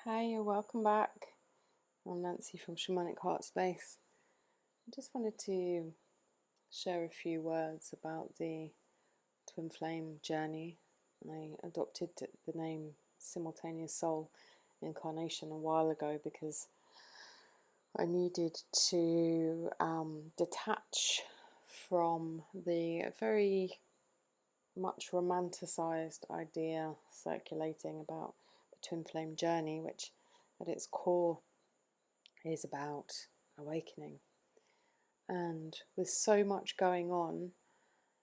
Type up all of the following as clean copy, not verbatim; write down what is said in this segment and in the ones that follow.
Hi, welcome back. I'm Nancy from Shamanic Heart Space. I just wanted to share a few words about the twin flame journey. I adopted the name Simultaneous Soul Incarnation a while ago because I needed to detach from the very much romanticized idea circulating about the twin flame journey, which at its core is about awakening. And with so much going on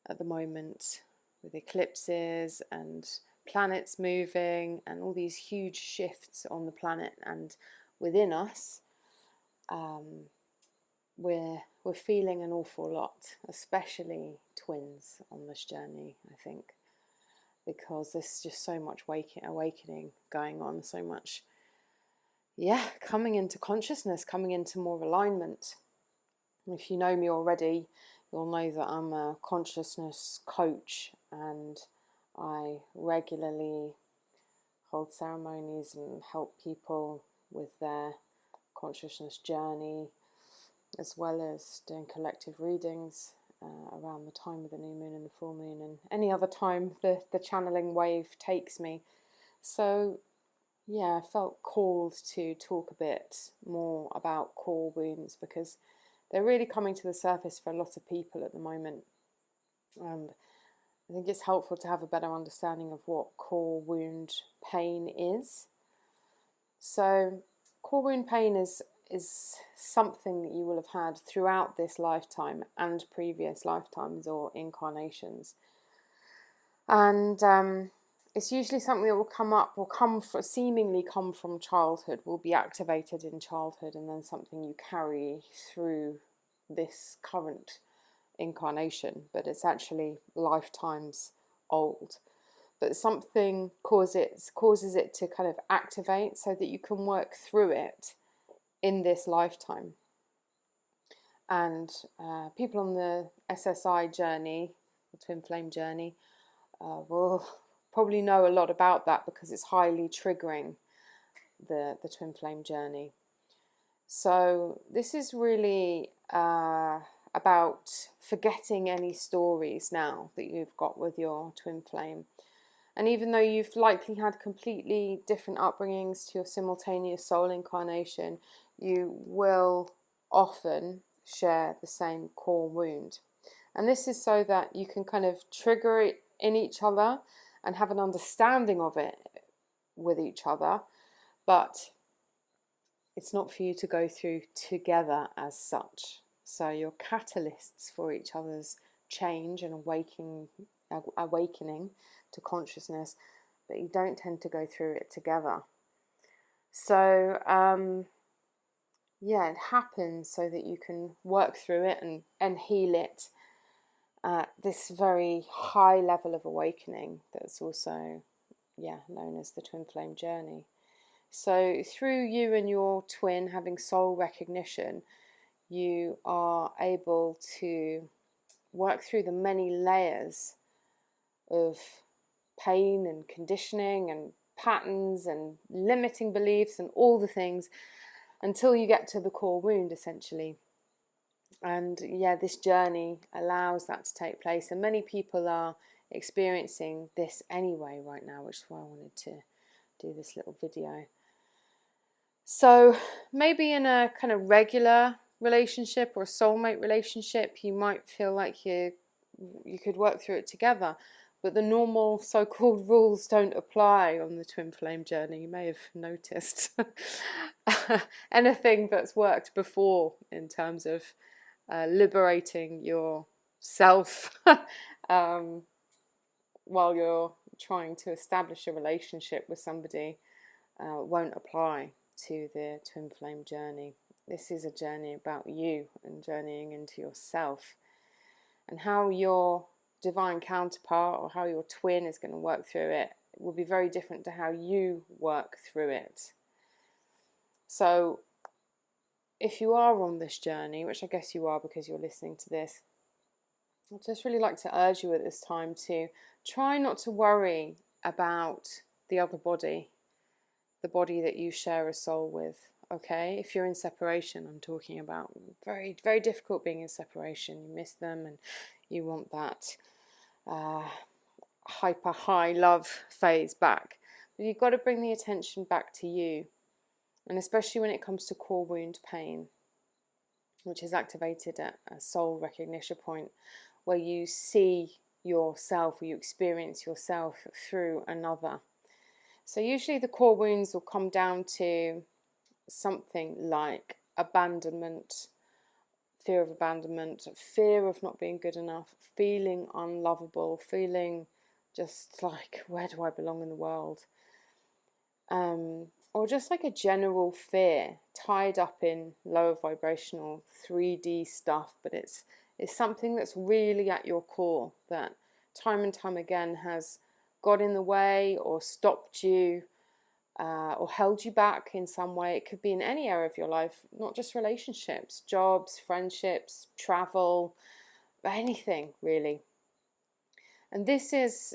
at the moment, with eclipses and planets moving and all these huge shifts on the planet and within us, we're feeling an awful lot, especially twins on this journey, I think, because there's just so much awakening going on, so much coming into consciousness, coming into more alignment. If you know me already, you'll know that I'm a consciousness coach, and I regularly hold ceremonies and help people with their consciousness journey, as well as doing collective readings around the time of the new moon and the full moon, and any other time the channeling wave takes me. So I felt called to talk a bit more about core wounds because they're really coming to the surface for a lot of people at the moment. And I think it's helpful to have a better understanding of what core wound pain is. So core wound pain is something that you will have had throughout this lifetime and previous lifetimes or incarnations. And it's usually something that will seemingly come from childhood, will be activated in childhood, and then something you carry through this current incarnation, but it's actually lifetimes old. But something causes it to kind of activate so that you can work through it in this lifetime. And people on the SSI journey, the twin flame journey, will probably know a lot about that because it's highly triggering the twin flame journey. So this is really about forgetting any stories now that you've got with your twin flame. And even though you've likely had completely different upbringings to your simultaneous soul incarnation, you will often share the same core wound. And this is so that you can kind of trigger it in each other and have an understanding of it with each other, but it's not for you to go through together as such. So you're catalysts for each other's change and awakening to consciousness, but you don't tend to go through it together. So it happens so that you can work through it and heal it at this very high level of awakening that's also known as the twin flame journey. So through you and your twin having soul recognition, you are able to work through the many layers of pain and conditioning and patterns and limiting beliefs and all the things until you get to the core wound, essentially. And this journey allows that to take place, and many people are experiencing this anyway right now, which is why I wanted to do this little video. So maybe in a kind of regular relationship or a soulmate relationship, you might feel like you could work through it together, but the normal so-called rules don't apply on the twin flame journey. You may have noticed anything that's worked before in terms of liberating yourself while you're trying to establish a relationship with somebody won't apply to the twin flame journey. This is a journey about you and journeying into yourself, and how your divine counterpart or how your twin is going to work through it will be very different to how you work through it. So if you are on this journey, which I guess you are because you're listening to this, I'd just really like to urge you at this time to try not to worry about the other body, the body that you share a soul with. Okay, if you're in separation, I'm talking about very, very difficult being in separation. You miss them and you want that hyper high love phase back. But you've got to bring the attention back to you, and especially when it comes to core wound pain, which is activated at a soul recognition point, where you see yourself, or you experience yourself through another. So usually the core wounds will come down to something like abandonment, fear of abandonment, fear of not being good enough, feeling unlovable, feeling just like, where do I belong in the world? Or just like a general fear tied up in lower vibrational 3D stuff, but it's something that's really at your core, that time and time again has got in the way or stopped you, or held you back in some way. It could be in any area of your life, not just relationships, jobs, friendships, travel, anything really. And this is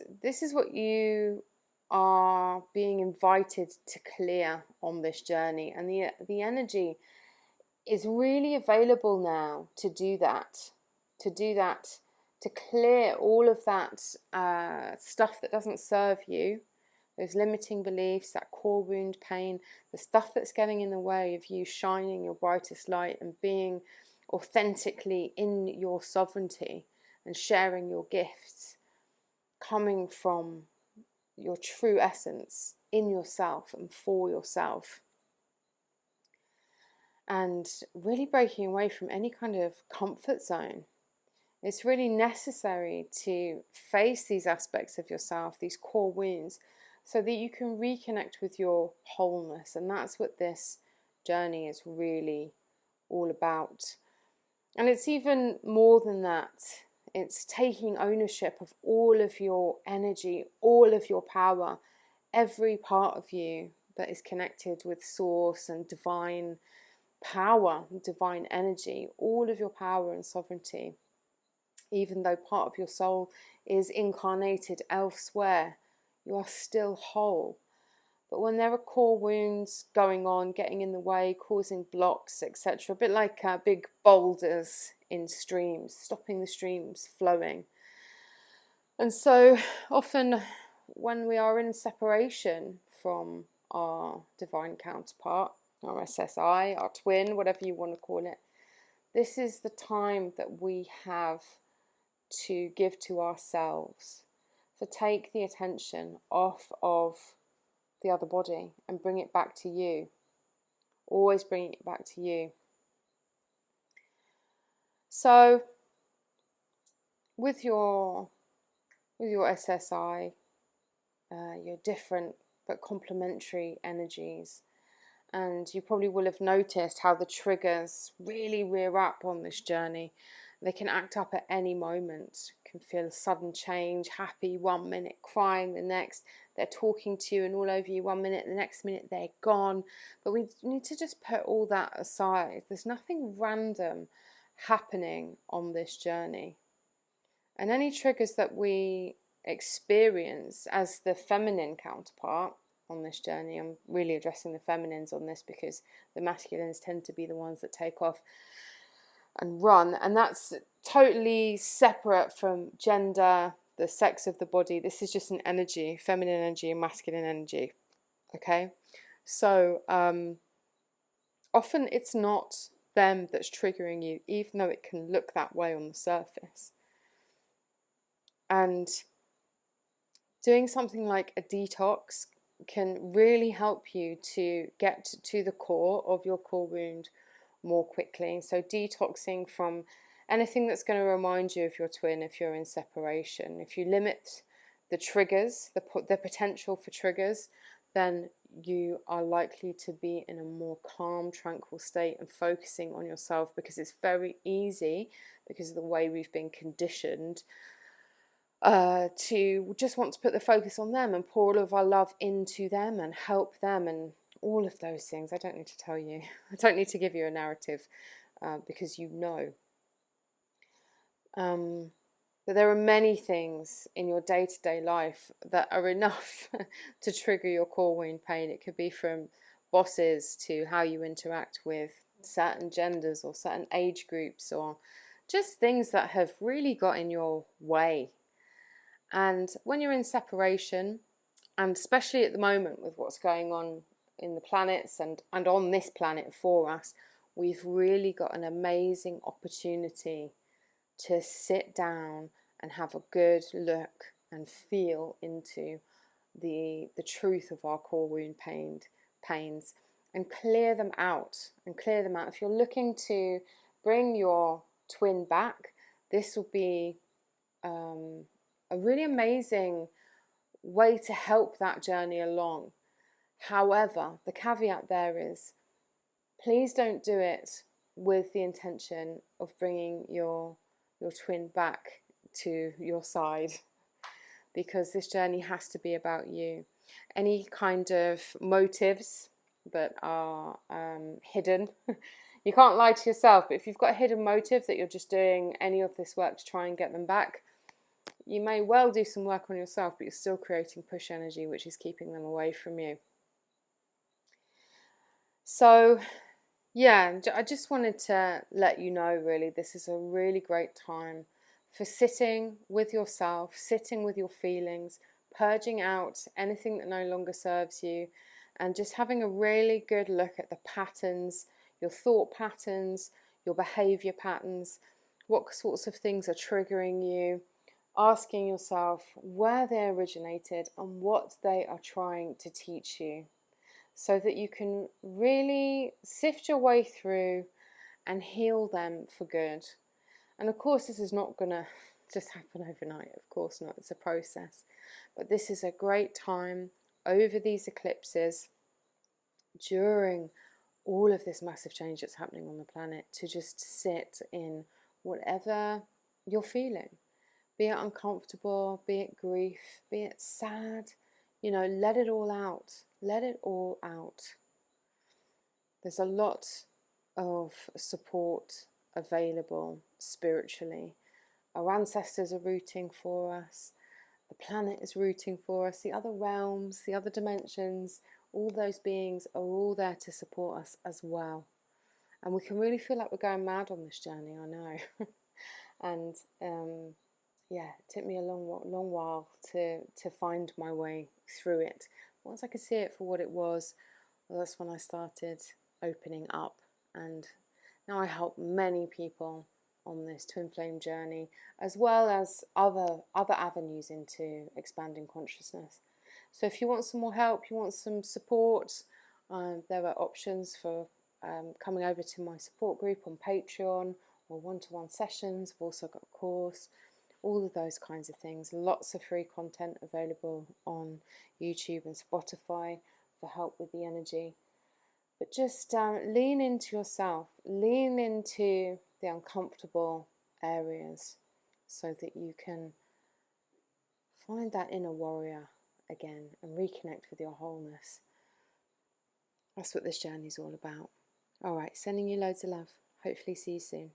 what you are being invited to clear on this journey, and the energy is really available now to do that, to clear all of that stuff that doesn't serve you, those limiting beliefs, that core wound pain, the stuff that's getting in the way of you shining your brightest light and being authentically in your sovereignty and sharing your gifts, coming from your true essence in yourself and for yourself. And really breaking away from any kind of comfort zone. It's really necessary to face these aspects of yourself, these core wounds, so that you can reconnect with your wholeness. And that's what this journey is really all about. And it's even more than that. It's taking ownership of all of your energy, all of your power, every part of you that is connected with source and divine power, divine energy, all of your power and sovereignty. Even though part of your soul is incarnated elsewhere, you are still whole. But when there are core wounds going on, getting in the way, causing blocks, etc., a bit like big boulders in streams, stopping the streams flowing. And so often when we are in separation from our divine counterpart, our SSI, our twin, whatever you want to call it, this is the time that we have to give to ourselves. So take the attention off of the other body and bring it back to you. Always bring it back to you. So with your SSI, your different but complementary energies, and you probably will have noticed how the triggers really rear up on this journey. They can act up at any moment. You can feel a sudden change, happy 1 minute, crying the next. They're talking to you and all over you 1 minute, the next minute they're gone. But we need to just put all that aside. There's nothing random happening on this journey. And any triggers that we experience as the feminine counterpart on this journey, I'm really addressing the feminines on this because the masculines tend to be the ones that take off and run, and that's totally separate from gender, the sex of the body. This is just an energy, feminine energy and masculine energy. Okay, so often it's not them that's triggering you, even though it can look that way on the surface. And doing something like a detox can really help you to get to the core of your core wound more quickly. So detoxing from anything that's going to remind you of your twin if you're in separation. If you limit the triggers, the potential for triggers, then you are likely to be in a more calm, tranquil state and focusing on yourself, because it's very easy, because of the way we've been conditioned, to just want to put the focus on them and pour all of our love into them and help them and all of those things. I don't need to tell you. I don't need to give you a narrative because you know. But there are many things in your day-to-day life that are enough to trigger your core wound pain. It could be from bosses to how you interact with certain genders or certain age groups, or just things that have really got in your way. And when you're in separation, and especially at the moment with what's going on in the planets and on this planet for us, we've really got an amazing opportunity to sit down and have a good look and feel into the truth of our core wound pains and clear them out. If you're looking to bring your twin back, this will be a really amazing way to help that journey along. However, the caveat there is, please don't do it with the intention of bringing your twin back to your side, because this journey has to be about you. Any kind of motives that are hidden, you can't lie to yourself, but if you've got a hidden motive that you're just doing any of this work to try and get them back, you may well do some work on yourself, but you're still creating push energy, which is keeping them away from you. So yeah, I just wanted to let you know, really, this is a really great time for sitting with yourself, sitting with your feelings, purging out anything that no longer serves you, and just having a really good look at the patterns, your thought patterns, your behavior patterns, what sorts of things are triggering you, asking yourself where they originated and what they are trying to teach you, so that you can really sift your way through and heal them for good. And of course, this is not going to just happen overnight. Of course not. It's a process. But this is a great time over these eclipses, during all of this massive change that's happening on the planet, to just sit in whatever you're feeling. Be it uncomfortable, be it grief, be it sad, let it all out. Let it all out. There's a lot of support available spiritually. Our ancestors are rooting for us. The planet is rooting for us. The other realms, the other dimensions, all those beings are all there to support us as well. And we can really feel like we're going mad on this journey, I know. And yeah, it took me a long while to find my way through it. Once I could see it for what it was, well, that's when I started opening up. And now I help many people on this twin flame journey, as well as other avenues into expanding consciousness. So if you want some more help, you want some support, there are options for coming over to my support group on Patreon, or one-to-one sessions. I've also got a course, all of those kinds of things. Lots of free content available on YouTube and Spotify for help with the energy. But just lean into yourself, lean into the uncomfortable areas, so that you can find that inner warrior again and reconnect with your wholeness. That's what this journey is all about. All right, sending you loads of love. Hopefully see you soon.